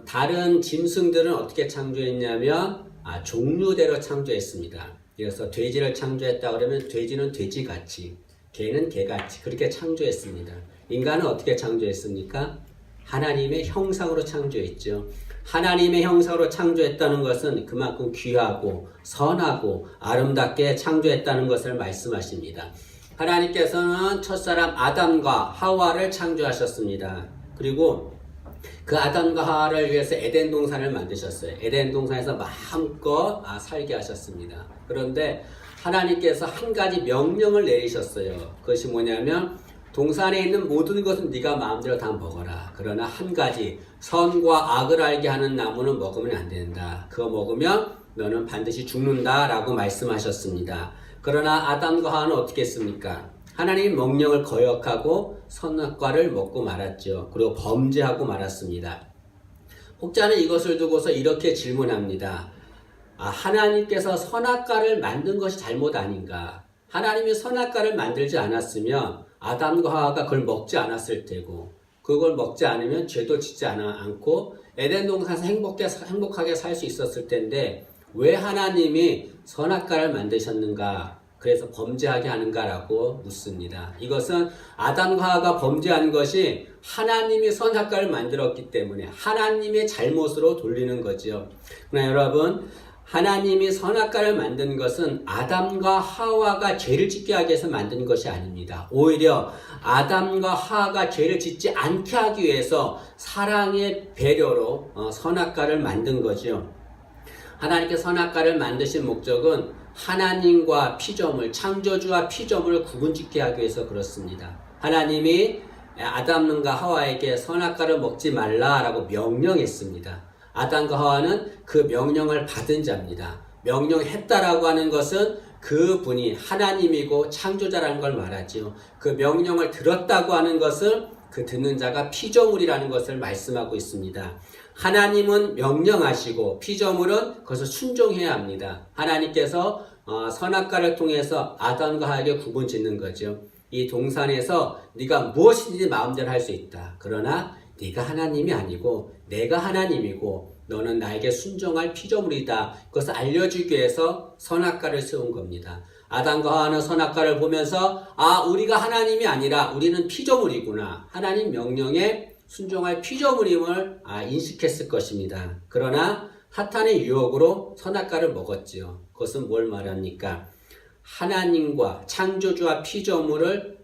다른 짐승들은 어떻게 창조했냐면 종류대로 창조했습니다. 그래서 돼지를 창조했다 그러면 돼지는 돼지같이, 개는 개같이 그렇게 창조했습니다. 인간은 어떻게 창조했습니까? 하나님의 형상으로 창조했죠. 하나님의 형상으로 창조했다는 것은 그만큼 귀하고 선하고 아름답게 창조했다는 것을 말씀하십니다. 하나님께서는 첫사람 아담과 하와를 창조하셨습니다. 그리고 그 아담과 하와를 위해서 에덴 동산을 만드셨어요. 에덴 동산에서 마음껏 살게 하셨습니다. 그런데 하나님께서 한 가지 명령을 내리셨어요. 그것이 뭐냐면 동산에 있는 모든 것은 네가 마음대로 다 먹어라. 그러나 한 가지 선과 악을 알게 하는 나무는 먹으면 안 된다. 그거 먹으면 너는 반드시 죽는다 라고 말씀하셨습니다. 그러나 아담과 하와는 어떻게 했습니까? 하나님의 명령을 거역하고 선악과를 먹고 말았죠. 그리고 범죄하고 말았습니다. 혹자는 이것을 두고서 이렇게 질문합니다. 하나님께서 선악과를 만든 것이 잘못 아닌가? 하나님이 선악과를 만들지 않았으면 아담과 하와가 그걸 먹지 않았을 테고, 그걸 먹지 않으면 죄도 짓지 않고 에덴 동산에서 행복하게 살 수 있었을 텐데 왜 하나님이 선악과를 만드셨는가? 그래서 범죄하게 하는가라고 묻습니다. 이것은 아담과 하와가 범죄한 것이 하나님이 선악과를 만들었기 때문에 하나님의 잘못으로 돌리는 거죠. 그러나 여러분, 하나님이 선악과를 만든 것은 아담과 하와가 죄를 짓게 하기 위해서 만든 것이 아닙니다. 오히려 아담과 하와가 죄를 짓지 않게 하기 위해서 사랑의 배려로 선악과를 만든 거죠. 하나님께 선악과를 만드신 목적은 하나님과 피조물, 창조주와 피조물을 구분짓게 하기 위해서 그렇습니다. 하나님이 아담과 하와에게 선악과를 먹지 말라라고 명령했습니다. 아담과 하와는 그 명령을 받은 자입니다. 명령했다라고 하는 것은 그분이 하나님이고 창조자라는 걸 말하죠. 그 명령을 들었다고 하는 것은 그 듣는 자가 피조물이라는 것을 말씀하고 있습니다. 하나님은 명령하시고 피조물은 그것을 순종해야 합니다. 하나님께서 선악과를 통해서 아담과 하와에게 구분 짓는 거죠. 이 동산에서 네가 무엇이든지 마음대로 할 수 있다. 그러나 네가 하나님이 아니고 내가 하나님이고 너는 나에게 순종할 피조물이다. 그것을 알려주기 위해서 선악과를 세운 겁니다. 아담과 하와는 선악과를 보면서 우리가 하나님이 아니라 우리는 피조물이구나. 하나님 명령에 순종할 피조물임을 인식했을 것입니다. 그러나 사탄의 유혹으로 선악과를 먹었지요. 그것은 뭘 말합니까? 하나님과 창조주와 피조물을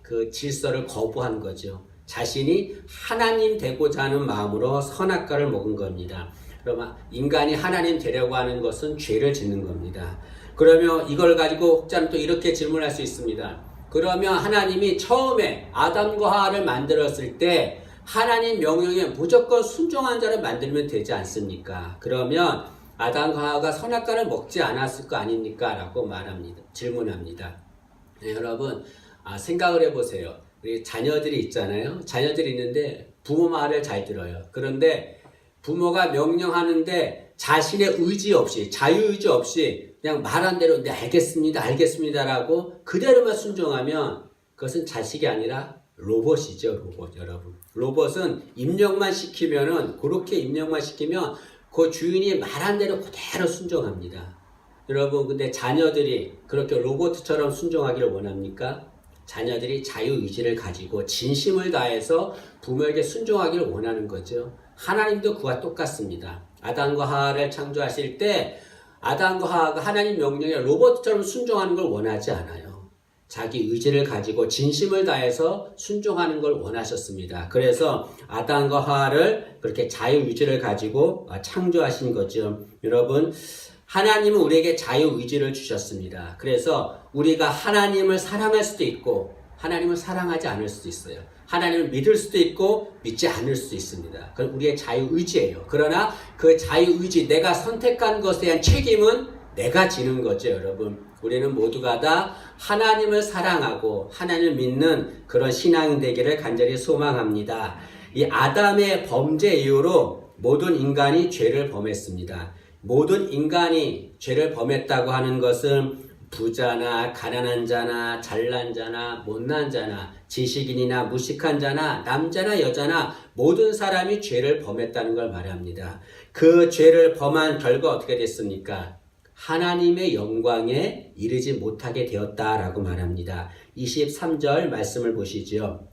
그 질서를 거부한 거죠. 자신이 하나님 되고자 하는 마음으로 선악과를 먹은 겁니다. 그러면 인간이 하나님 되려고 하는 것은 죄를 짓는 겁니다. 그러면 이걸 가지고 혹자는 또 이렇게 질문할 수 있습니다. 그러면 하나님이 처음에 아담과 하와를 만들었을 때 하나님 명령에 무조건 순종한 자를 만들면 되지 않습니까? 그러면 아담과 하와가 선악과를 먹지 않았을 거 아닙니까? 라고 질문합니다. 네, 여러분 생각을 해보세요. 우리 자녀들이 있잖아요. 자녀들이 있는데 부모 말을 잘 들어요. 그런데 부모가 명령하는데 자신의 의지 없이, 자유의지 없이 그냥 말한 대로 네 알겠습니다, 알겠습니다라고 그대로만 순종하면 그것은 자식이 아니라 로봇이죠. 로봇. 여러분, 로봇은 입력만 시키면은, 그렇게 입력만 시키면 그 주인이 말한 대로 그대로 순종합니다. 여러분, 근데 자녀들이 그렇게 로봇처럼 순종하기를 원합니까? 자녀들이 자유의지를 가지고 진심을 다해서 부모에게 순종하기를 원하는 거죠. 하나님도 그와 똑같습니다. 아담과 하와를 창조하실 때 아담과 하와가 하나님 명령에 로봇처럼 순종하는 걸 원하지 않아요. 자기 의지를 가지고 진심을 다해서 순종하는 걸 원하셨습니다. 그래서 아담과 하와를 그렇게 자유의지를 가지고 창조하신 거죠. 여러분, 하나님은 우리에게 자유의지를 주셨습니다. 그래서 우리가 하나님을 사랑할 수도 있고 하나님을 사랑하지 않을 수도 있어요. 하나님을 믿을 수도 있고 믿지 않을 수도 있습니다. 그건 우리의 자유의지예요. 그러나 그 자유의지, 내가 선택한 것에 대한 책임은 내가 지는 거죠. 여러분, 우리는 모두가 다 하나님을 사랑하고 하나님을 믿는 그런 신앙이 되기를 간절히 소망합니다. 이 아담의 범죄 이후로 모든 인간이 죄를 범했습니다. 모든 인간이 죄를 범했다고 하는 것은 부자나 가난한 자나 잘난 자나 못난 자나 지식인이나 무식한 자나 남자나 여자나 모든 사람이 죄를 범했다는 걸 말합니다. 그 죄를 범한 결과 어떻게 됐습니까? 하나님의 영광에 이르지 못하게 되었다라고 말합니다. 23절 말씀을 보시죠.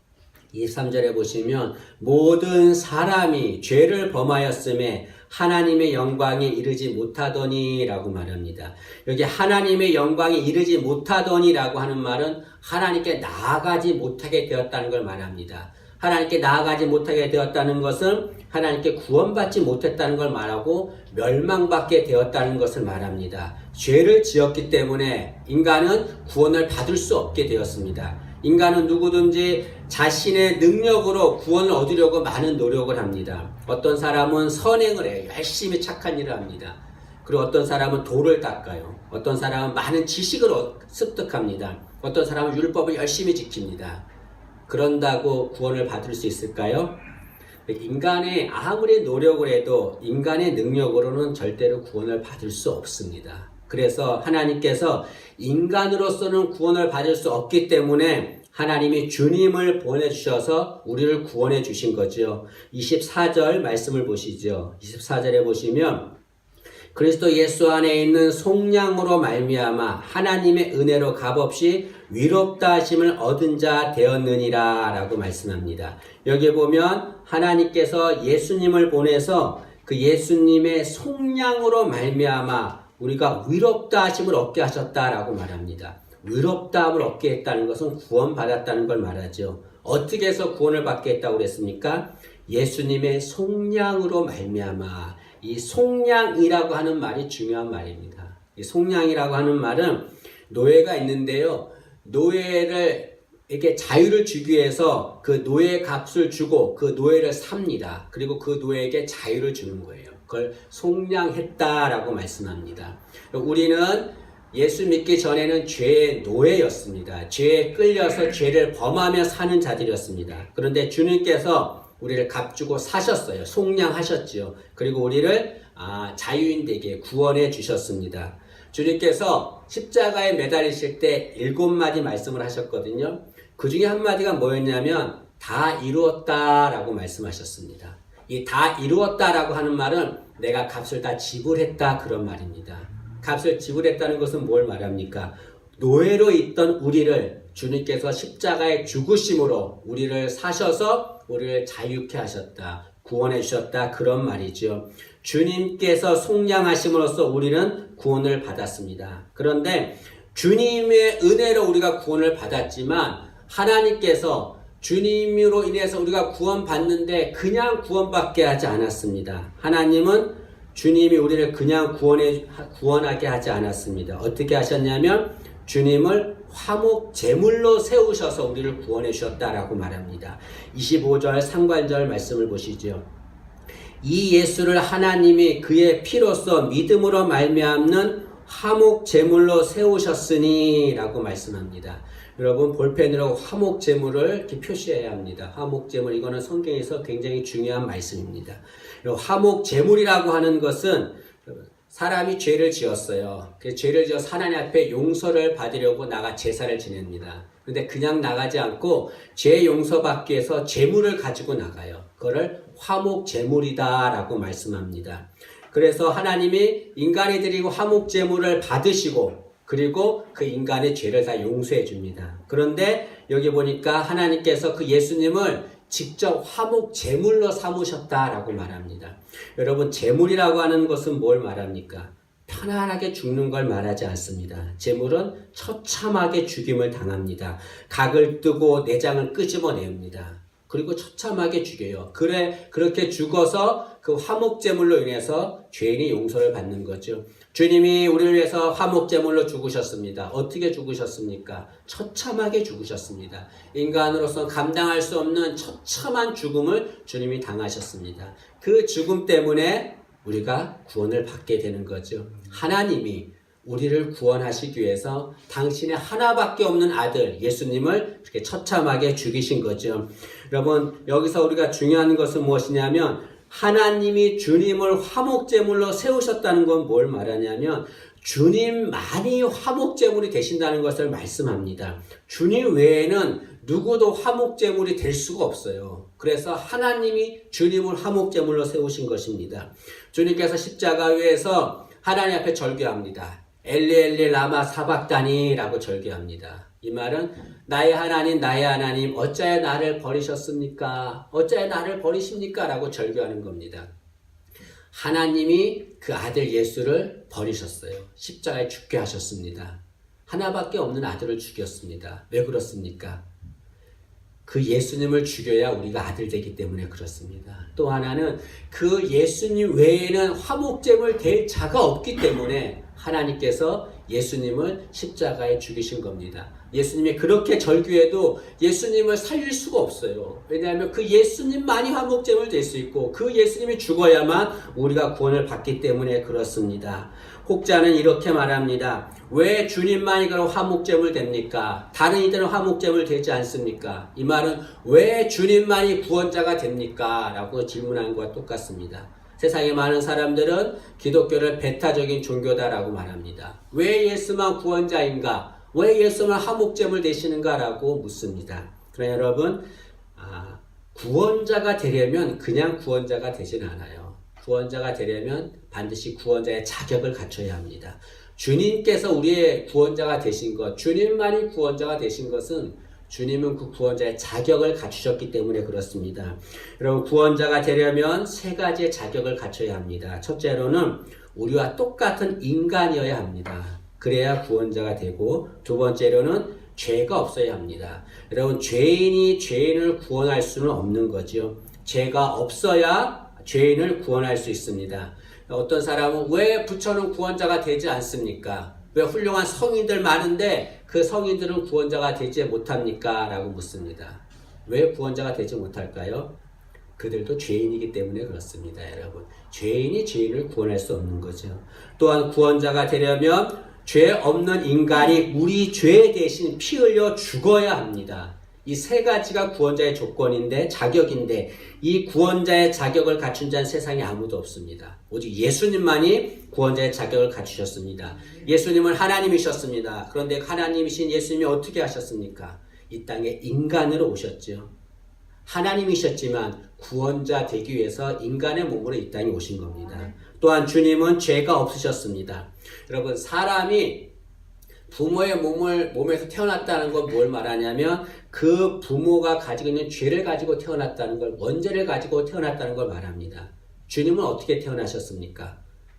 23절에 보시면 모든 사람이 죄를 범하였음에 하나님의 영광에 이르지 못하더니 라고 말합니다. 여기 하나님의 영광에 이르지 못하더니 라고 하는 말은 하나님께 나아가지 못하게 되었다는 걸 말합니다. 하나님께 나아가지 못하게 되었다는 것은 하나님께 구원받지 못했다는 걸 말하고 멸망받게 되었다는 것을 말합니다. 죄를 지었기 때문에 인간은 구원을 받을 수 없게 되었습니다. 인간은 누구든지 자신의 능력으로 구원을 얻으려고 많은 노력을 합니다. 어떤 사람은 선행을 해요. 열심히 착한 일을 합니다. 그리고 어떤 사람은 돌을 닦아요. 어떤 사람은 많은 지식을 습득합니다. 어떤 사람은 율법을 열심히 지킵니다. 그런다고 구원을 받을 수 있을까요? 인간의 아무리 노력을 해도 인간의 능력으로는 절대로 구원을 받을 수 없습니다. 그래서 하나님께서 인간으로서는 구원을 받을 수 없기 때문에 하나님이 주님을 보내주셔서 우리를 구원해 주신 거죠. 24절 말씀을 보시죠. 24절에 보시면 그리스도 예수 안에 있는 속량으로 말미암아 하나님의 은혜로 값없이 위롭다 하심을 얻은 자 되었느니라 라고 말씀합니다. 여기 보면 하나님께서 예수님을 보내서 그 예수님의 속량으로 말미암아 우리가 위롭다 하심을 얻게 하셨다라고 말합니다. 위롭다함을 얻게 했다는 것은 구원받았다는 걸 말하죠. 어떻게 해서 구원을 받게 했다고 그랬습니까? 예수님의 속량으로 말미암아. 이 속량이라고 하는 말이 중요한 말입니다. 이 속량이라고 하는 말은 노예가 있는데요. 노예를 이렇게 자유를 주기 위해서 그 노예 값을 주고 그 노예를 삽니다. 그리고 그 노예에게 자유를 주는 거예요. 그걸 속량했다라고 말씀합니다. 우리는 예수 믿기 전에는 죄의 노예였습니다. 죄에 끌려서 죄를 범하며 사는 자들이었습니다. 그런데 주님께서 우리를 값주고 사셨어요. 속량하셨지요. 그리고 우리를 자유인 되게 구원해 주셨습니다. 주님께서 십자가에 매달리실 때 7마디 말씀을 하셨거든요. 그 중에 한 마디가 뭐였냐면 다 이루었다라고 말씀하셨습니다. 이 다 이루었다라고 하는 말은 내가 값을 다 지불했다 그런 말입니다. 값을 지불했다는 것은 뭘 말합니까? 노예로 있던 우리를 주님께서 십자가에 죽으심으로 우리를 사셔서 우리를 자유케 하셨다. 구원해 주셨다. 그런 말이죠. 주님께서 속량하심으로써 우리는 구원을 받았습니다. 그런데 주님의 은혜로 우리가 구원을 받았지만 하나님께서 주님으로 인해서 우리가 구원받는데 그냥 구원받게 하지 않았습니다. 하나님은 주님이 우리를 그냥 구원하게 하지 않았습니다. 어떻게 하셨냐면 주님을 화목 제물로 세우셔서 우리를 구원해 주셨다라고 말합니다. 25절 상반절 말씀을 보시죠. 이 예수를 하나님이 그의 피로써 믿음으로 말미암는 화목 제물로 세우셨으니 라고 말씀합니다. 여러분 볼펜으로 화목 제물을 이렇게 표시해야 합니다. 화목 제물 이거는 성경에서 굉장히 중요한 말씀입니다. 화목 제물이라고 하는 것은 사람이 죄를 지었어요. 그 죄를 지어서 하나님 앞에 용서를 받으려고 나가 제사를 지냅니다. 그런데 그냥 나가지 않고 죄 용서받기 위해서 제물을 가지고 나가요. 그거를 화목 제물이다 라고 말씀합니다. 그래서 하나님이 인간이 드리고 화목 제물을 받으시고 그리고 그 인간의 죄를 다 용서해 줍니다. 그런데 여기 보니까 하나님께서 그 예수님을 직접 화목 제물로 삼으셨다라고 말합니다. 여러분 제물이라고 하는 것은 뭘 말합니까? 편안하게 죽는 걸 말하지 않습니다. 제물은 처참하게 죽임을 당합니다. 각을 뜨고 내장을 끄집어냅니다. 그리고 처참하게 죽여요. 그렇게 죽어서 그 화목제물로 인해서 죄인이 용서를 받는 거죠. 주님이 우리를 위해서 화목제물로 죽으셨습니다. 어떻게 죽으셨습니까? 처참하게 죽으셨습니다. 인간으로서 감당할 수 없는 처참한 죽음을 주님이 당하셨습니다. 그 죽음 때문에 우리가 구원을 받게 되는 거죠. 하나님이 우리를 구원하시기 위해서 당신의 하나밖에 없는 아들 예수님을 이렇게 처참하게 죽이신 거죠. 여러분 여기서 우리가 중요한 것은 무엇이냐면 하나님이 주님을 화목제물로 세우셨다는 건 뭘 말하냐면 주님만이 화목제물이 되신다는 것을 말씀합니다. 주님 외에는 누구도 화목제물이 될 수가 없어요. 그래서 하나님이 주님을 화목제물로 세우신 것입니다. 주님께서 십자가 위에서 하나님 앞에 절규합니다. 엘리 엘리 라마 사박다니 라고 절규합니다. 이 말은 나의 하나님 어찌하여 나를 버리셨습니까? 어찌하여 나를 버리십니까? 라고 절규하는 겁니다. 하나님이 그 아들 예수를 버리셨어요. 십자가에 죽게 하셨습니다. 하나밖에 없는 아들을 죽였습니다. 왜 그렇습니까? 그 예수님을 죽여야 우리가 아들 되기 때문에 그렇습니다. 또 하나는 그 예수님 외에는 화목제물 될 자가 없기 때문에 하나님께서 예수님을 십자가에 죽이신 겁니다. 예수님이 그렇게 절규해도 예수님을 살릴 수가 없어요. 왜냐하면 그 예수님만이 화목제물 될 수 있고 그 예수님이 죽어야만 우리가 구원을 받기 때문에 그렇습니다. 혹자는 이렇게 말합니다. 왜 주님만이 그럼 화목제물 됩니까? 다른 이들은 화목제물 되지 않습니까? 이 말은 왜 주님만이 구원자가 됩니까? 라고 질문한 것과 똑같습니다. 세상에 많은 사람들은 기독교를 배타적인 종교다라고 말합니다. 왜 예수만 구원자인가? 왜 예수만 화목제물 되시는가라고 묻습니다. 그러나 여러분, 구원자가 되려면 그냥 구원자가 되진 않아요. 구원자가 되려면 반드시 구원자의 자격을 갖춰야 합니다. 주님께서 우리의 구원자가 되신 것, 주님만이 구원자가 되신 것은 주님은 그 구원자의 자격을 갖추셨기 때문에 그렇습니다. 여러분, 구원자가 되려면 세 가지의 자격을 갖춰야 합니다. 첫째로는 우리와 똑같은 인간이어야 합니다. 그래야 구원자가 되고, 두 번째로는 죄가 없어야 합니다. 여러분, 죄인이 죄인을 구원할 수는 없는 거죠. 죄가 없어야 죄인을 구원할 수 있습니다. 어떤 사람은 왜 부처는 구원자가 되지 않습니까? 왜 훌륭한 성인들 많은데 그 성인들은 구원자가 되지 못합니까? 라고 묻습니다. 왜 구원자가 되지 못할까요? 그들도 죄인이기 때문에 그렇습니다, 여러분. 죄인이 죄인을 구원할 수 없는 거죠. 또한 구원자가 되려면 죄 없는 인간이 우리 죄 대신 피 흘려 죽어야 합니다. 이 세 가지가 구원자의 조건인데, 자격인데, 이 구원자의 자격을 갖춘 자는 세상에 아무도 없습니다. 오직 예수님만이 구원자의 자격을 갖추셨습니다. 예수님은 하나님이셨습니다. 그런데 하나님이신 예수님이 어떻게 하셨습니까? 이 땅에 인간으로 오셨죠. 하나님이셨지만 구원자 되기 위해서 인간의 몸으로 이 땅에 오신 겁니다. 또한 주님은 죄가 없으셨습니다. 여러분, 사람이 부모의 몸에서 태어났다는 건 뭘 말하냐면 그 부모가 가지고 있는 죄를 가지고 태어났다는 걸, 원죄를 가지고 태어났다는 걸 말합니다. 주님은 어떻게 태어나셨습니까?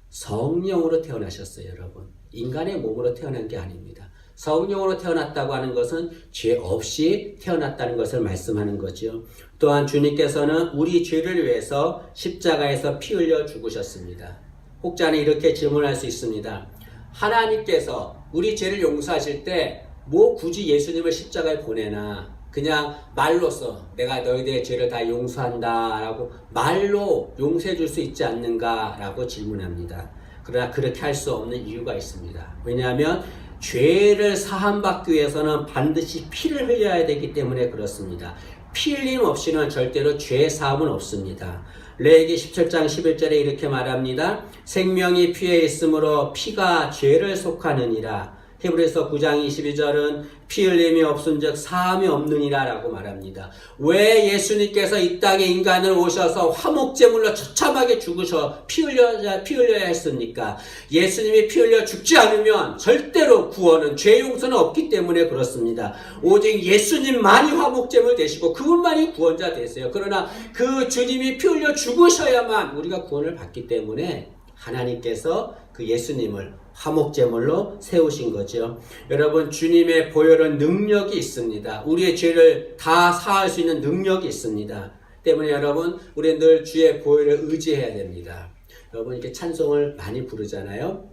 성령으로 태어나셨어요, 여러분. 인간의 몸으로 태어난 게 아닙니다. 성령으로 태어났다고 하는 것은 죄 없이 태어났다는 것을 말씀하는 거죠. 또한 주님께서는 우리 죄를 위해서 십자가에서 피 흘려 죽으셨습니다. 혹자는 이렇게 질문할 수 있습니다. 하나님께서 우리 죄를 용서하실 때 뭐 굳이 예수님을 십자가에 보내나, 그냥 말로써 내가 너희들의 죄를 다 용서한다 라고 말로 용서해 줄 수 있지 않는가 라고 질문합니다. 그러나 그렇게 할 수 없는 이유가 있습니다. 왜냐하면 죄를 사함받기 위해서는 반드시 피를 흘려야 되기 때문에 그렇습니다. 피 흘림 없이는 절대로 죄 사함은 없습니다. 레위기 17장 11절에 이렇게 말합니다. 생명이 피에 있으므로 피가 죄를 속하느니라. 히브리서 9장 22절은 피 흘림이 없은즉 사함이 없느니라 라고 말합니다. 왜 예수님께서 이 땅에 인간으로 오셔서 화목제물로 처참하게 죽으셔 피 흘려야 했습니까? 예수님이 피 흘려 죽지 않으면 절대로 구원은, 죄 용서는 없기 때문에 그렇습니다. 오직 예수님만이 화목제물 되시고 그분만이 구원자 되세요. 그러나 그 주님이 피 흘려 죽으셔야만 우리가 구원을 받기 때문에 하나님께서 그 예수님을 화목제물로 세우신 거죠. 여러분, 주님의 보혈은 능력이 있습니다. 우리의 죄를 다 사할 수 있는 능력이 있습니다. 때문에 여러분, 우리는 늘 주의 보혈을 의지해야 됩니다. 여러분, 이렇게 찬송을 많이 부르잖아요.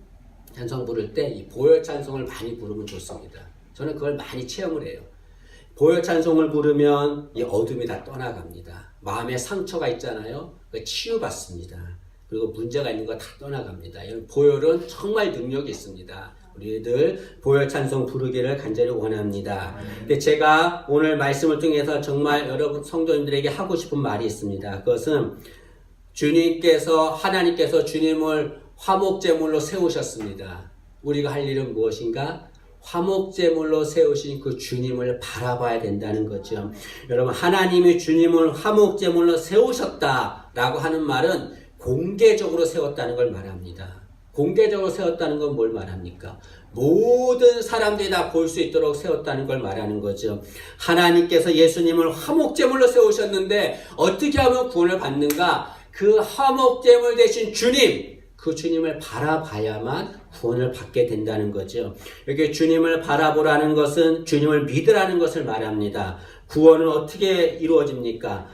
찬송 부를 때 이 보혈 찬송을 많이 부르면 좋습니다. 저는 그걸 많이 체험을 해요. 보혈 찬송을 부르면 이 어둠이 다 떠나갑니다. 마음에 상처가 있잖아요. 치유받습니다. 그리고 문제가 있는 거 다 떠나갑니다. 보혈은 정말 능력이 있습니다. 우리들 보혈 찬송 부르기를 간절히 원합니다. 근데 제가 오늘 말씀을 통해서 정말 여러분 성도님들에게 하고 싶은 말이 있습니다. 그것은 하나님께서 주님을 화목제물로 세우셨습니다. 우리가 할 일은 무엇인가? 화목제물로 세우신 그 주님을 바라봐야 된다는 거죠. 여러분, 하나님이 주님을 화목제물로 세우셨다라고 하는 말은 공개적으로 세웠다는 걸 말합니다. 공개적으로 세웠다는 건 뭘 말합니까? 모든 사람들이 다 볼 수 있도록 세웠다는 걸 말하는 거죠. 하나님께서 예수님을 화목제물로 세우셨는데 어떻게 하면 구원을 받는가? 그 화목제물 되신 주님, 그 주님을 바라봐야만 구원을 받게 된다는 거죠. 여기 주님을 바라보라는 것은 주님을 믿으라는 것을 말합니다. 구원은 어떻게 이루어집니까?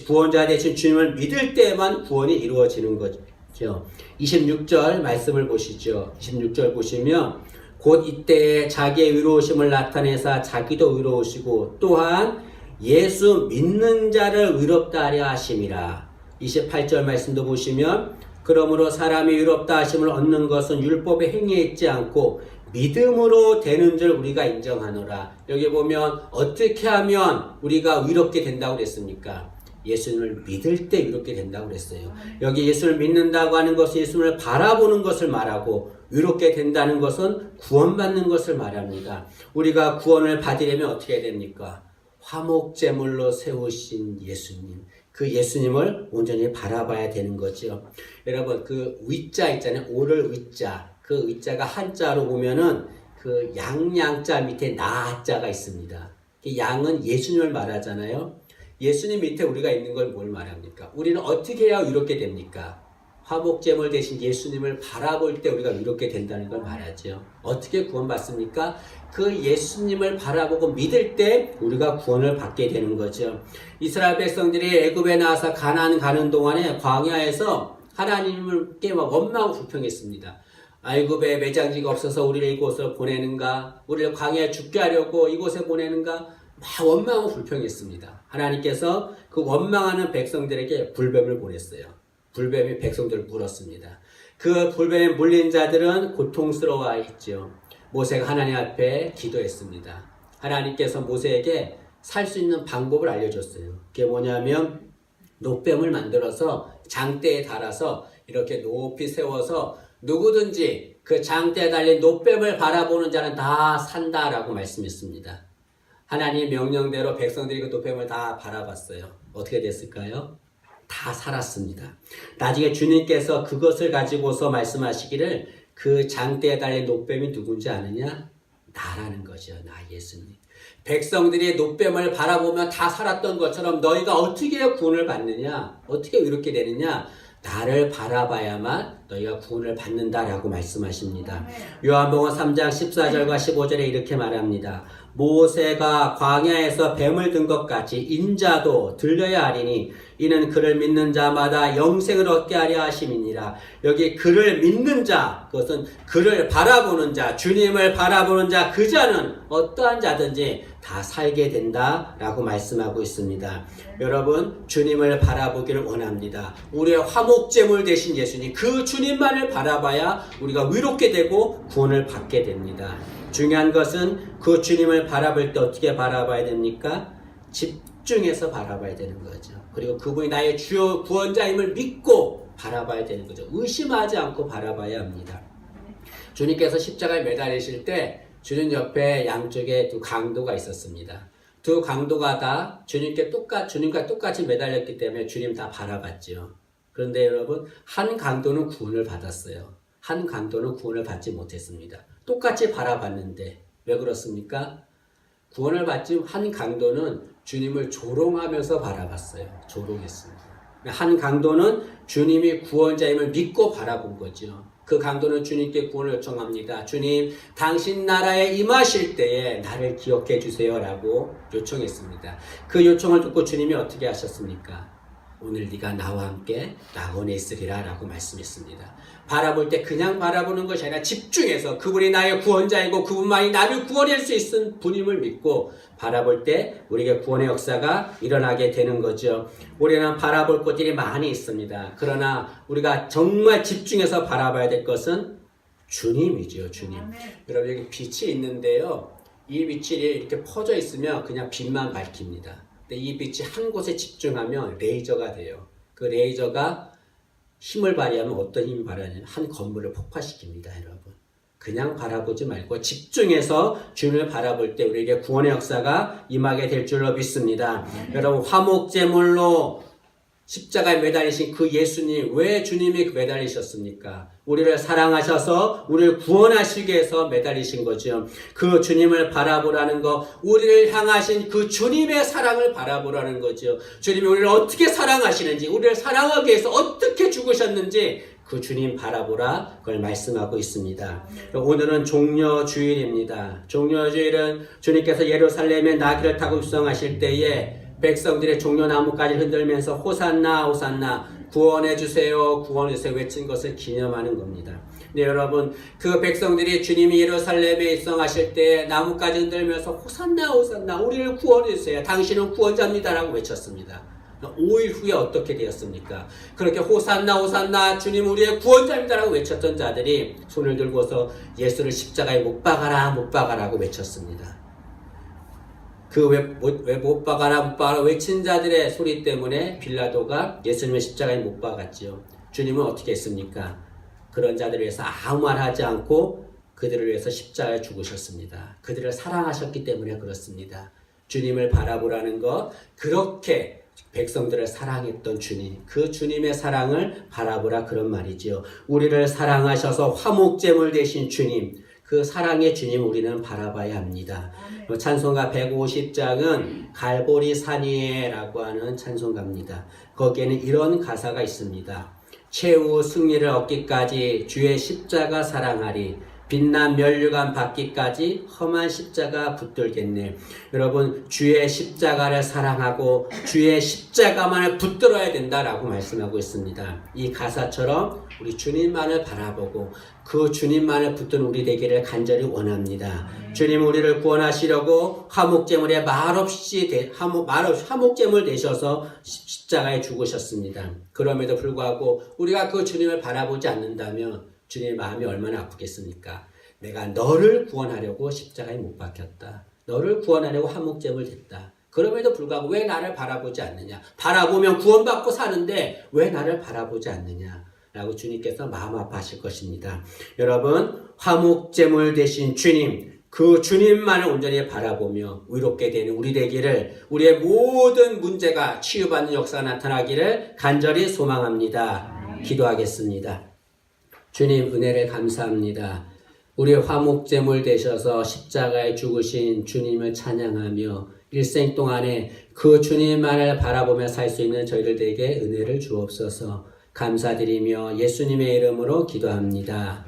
구원자 되신 주님을 믿을 때만 구원이 이루어지는 거죠. 26절 말씀을 보시죠. 26절 보시면 곧 이때에 자기의 의로우심을 나타내사 자기도 의로우시고 또한 예수 믿는 자를 의롭다 하려 하심이라. 28절 말씀도 보시면 그러므로 사람이 의롭다 하심을 얻는 것은 율법의 행위에 있지 않고 믿음으로 되는 줄 우리가 인정하노라. 여기 보면 어떻게 하면 우리가 의롭게 된다고 그랬습니까? 예수님을 믿을 때 의롭게 된다고 그랬어요. 여기 예수를 믿는다고 하는 것은 예수님을 바라보는 것을 말하고 의롭게 된다는 것은 구원받는 것을 말합니다. 우리가 구원을 받으려면 어떻게 해야 됩니까? 화목제물로 세우신 예수님, 그 예수님을 온전히 바라봐야 되는 거죠. 여러분, 그 위자 있잖아요. 오를 위자. 그 위자가 한자로 보면은 그 양자 밑에 나자가 있습니다. 양은 예수님을 말하잖아요. 예수님 밑에 우리가 있는 걸 뭘 말합니까? 우리는 어떻게 해야 의롭게 됩니까? 화목제물 대신 예수님을 바라볼 때 우리가 의롭게 된다는 걸 말하죠. 어떻게 구원받습니까? 그 예수님을 바라보고 믿을 때 우리가 구원을 받게 되는 거죠. 이스라엘 백성들이 애굽에 나와서 가나안 가는 동안에 광야에서 하나님께 막 원망하고 불평했습니다. 애굽에 매장지가 없어서 우리를 이곳으로 보내는가? 우리를 광야에 죽게 하려고 이곳에 보내는가? 막 원망하고 불평했습니다. 하나님께서 그 원망하는 백성들에게 불뱀을 보냈어요. 불뱀이 백성들을 물었습니다. 그 불뱀에 물린 자들은 고통스러워했죠. 모세가 하나님 앞에 기도했습니다. 하나님께서 모세에게 살 수 있는 방법을 알려줬어요. 그게 뭐냐면 노뱀을 만들어서 장대에 달아서 이렇게 높이 세워서 누구든지 그 장대에 달린 노뱀을 바라보는 자는 다 산다라고 말씀했습니다. 하나님의 명령대로 백성들이 그 노뱀을 다 바라봤어요. 어떻게 됐을까요? 다 살았습니다. 나중에 주님께서 그것을 가지고서 말씀하시기를 그 장대에 달린 노뱀이 누군지 아느냐? 나라는 거죠. 나 예수님. 백성들이 노뱀을 바라보며 다 살았던 것처럼 너희가 어떻게 구원을 받느냐? 어떻게 이렇게 되느냐? 나를 바라봐야만 너희가 구원을 받는다라고 말씀하십니다. 요한복음 3장 14절과 15절에 이렇게 말합니다. 모세가 광야에서 뱀을 든 것 같이 인자도 들려야 하리니 이는 그를 믿는 자마다 영생을 얻게 하려 하심이니라. 여기 그를 믿는 자, 그것은 그를 바라보는 자, 주님을 바라보는 자, 그 자는 어떠한 자든지 다 살게 된다라고 말씀하고 있습니다. 여러분, 주님을 바라보기를 원합니다. 우리의 화목제물 되신 예수님, 그 주님만을 바라봐야 우리가 의롭게 되고 구원을 받게 됩니다. 중요한 것은 그 주님을 바라볼 때 어떻게 바라봐야 됩니까? 집중해서 바라봐야 되는 거죠. 그리고 그분이 나의 주요 구원자임을 믿고 바라봐야 되는 거죠. 의심하지 않고 바라봐야 합니다. 주님께서 십자가에 매달리실 때 주님 옆에 양쪽에 두 강도가 있었습니다. 두 강도가 다 주님과 똑같이 매달렸기 때문에 주님 다 바라봤죠. 그런데 여러분, 한 강도는 구원을 받았어요. 한 강도는 구원을 받지 못했습니다. 똑같이 바라봤는데 왜 그렇습니까? 구원을 받지 한 강도는 주님을 조롱하면서 바라봤어요. 조롱했습니다. 한 강도는 주님이 구원자임을 믿고 바라본 거죠. 그 강도는 주님께 구원을 요청합니다. 주님, 당신 나라에 임하실 때에 나를 기억해 주세요 라고 요청했습니다. 그 요청을 듣고 주님이 어떻게 하셨습니까? 오늘 네가 나와 함께 낙원에 있으리라 라고 말씀했습니다. 바라볼 때 그냥 바라보는 것이 아니라 집중해서 그분이 나의 구원자이고 그분만이 나를 구원할 수 있는 분임을 믿고 바라볼 때 우리에게 구원의 역사가 일어나게 되는 거죠. 우리는 바라볼 것들이 많이 있습니다. 그러나 우리가 정말 집중해서 바라봐야 될 것은 주님이죠. 주님. 여러분, 여기 빛이 있는데요. 이 빛이 이렇게 퍼져 있으면 그냥 빛만 밝힙니다. 이 빛이 한 곳에 집중하면 레이저가 돼요. 그 레이저가 힘을 발휘하면 어떤 힘이 발휘하냐면 한 건물을 폭파시킵니다, 여러분. 그냥 바라보지 말고 집중해서 주님을 바라볼 때 우리에게 구원의 역사가 임하게 될 줄로 믿습니다. 여러분, 화목제물로 십자가에 매달리신 그 예수님, 왜 주님이 매달리셨습니까? 우리를 사랑하셔서 우리를 구원하시기 위해서 매달리신 거죠. 그 주님을 바라보라는 거, 우리를 향하신 그 주님의 사랑을 바라보라는 거죠. 주님이 우리를 어떻게 사랑하시는지, 우리를 사랑하기 위해서 어떻게 죽으셨는지 그 주님 바라보라, 그걸 말씀하고 있습니다. 오늘은 종려주일입니다. 종려주일은 주님께서 예루살렘에 나귀를 타고 입성하실 때에 백성들의 종려나무까지 흔들면서 호산나 호산나 구원해 주세요 구원해 주세요 외친 것을 기념하는 겁니다. 네, 여러분, 그 백성들이 주님이 예루살렘에 입성하실 때 나무까지 흔들면서 호산나 호산나 우리를 구원해 주세요, 당신은 구원자입니다라고 외쳤습니다. 5일 후에 어떻게 되었습니까? 그렇게 호산나 호산나 주님 우리의 구원자입니다라고 외쳤던 자들이 손을 들고서 예수를 십자가에 못 박아라 못 박아라고 외쳤습니다. 그 왜 못 박아라 못 박아라 외친 자들의 소리 때문에 빌라도가 예수님을 십자가에 못 박았지요. 주님은 어떻게 했습니까? 그런 자들을 위해서 아무 말 하지 않고 그들을 위해서 십자가에 죽으셨습니다. 그들을 사랑하셨기 때문에 그렇습니다. 주님을 바라보라는 것, 그렇게 백성들을 사랑했던 주님, 그 주님의 사랑을 바라보라, 그런 말이지요. 우리를 사랑하셔서 화목제물 되신 주님, 그 사랑의 주님 우리는 바라봐야 합니다. 찬송가 150장은 갈보리 산위에라고 하는 찬송가입니다. 거기에는 이런 가사가 있습니다. 최후 승리를 얻기까지 주의 십자가 사랑하리, 빛난 면류관 받기까지 험한 십자가 붙들겠네. 여러분, 주의 십자가를 사랑하고 주의 십자가만을 붙들어야 된다라고 말씀하고 있습니다. 이 가사처럼 우리 주님만을 바라보고 그 주님만을 붙든 우리 되기를 간절히 원합니다. 주님 우리를 구원하시려고 화목제물에 말없이 화목제물 되셔서 십자가에 죽으셨습니다. 그럼에도 불구하고 우리가 그 주님을 바라보지 않는다면 주님의 마음이 얼마나 아프겠습니까? 내가 너를 구원하려고 십자가에 못 박혔다. 너를 구원하려고 화목제물 됐다. 그럼에도 불구하고 왜 나를 바라보지 않느냐? 바라보면 구원받고 사는데 왜 나를 바라보지 않느냐? 라고 주님께서 마음 아파하실 것입니다. 여러분, 화목제물 되신 주님, 그 주님만을 온전히 바라보며 위롭게 되는 우리 되기를, 우리의 모든 문제가 치유받는 역사가 나타나기를 간절히 소망합니다. 기도하겠습니다. 주님, 은혜를 감사합니다. 우리 화목제물 되셔서 십자가에 죽으신 주님을 찬양하며 일생 동안에 그 주님만을 바라보며 살 수 있는 저희들에게 은혜를 주옵소서. 감사드리며 예수님의 이름으로 기도합니다.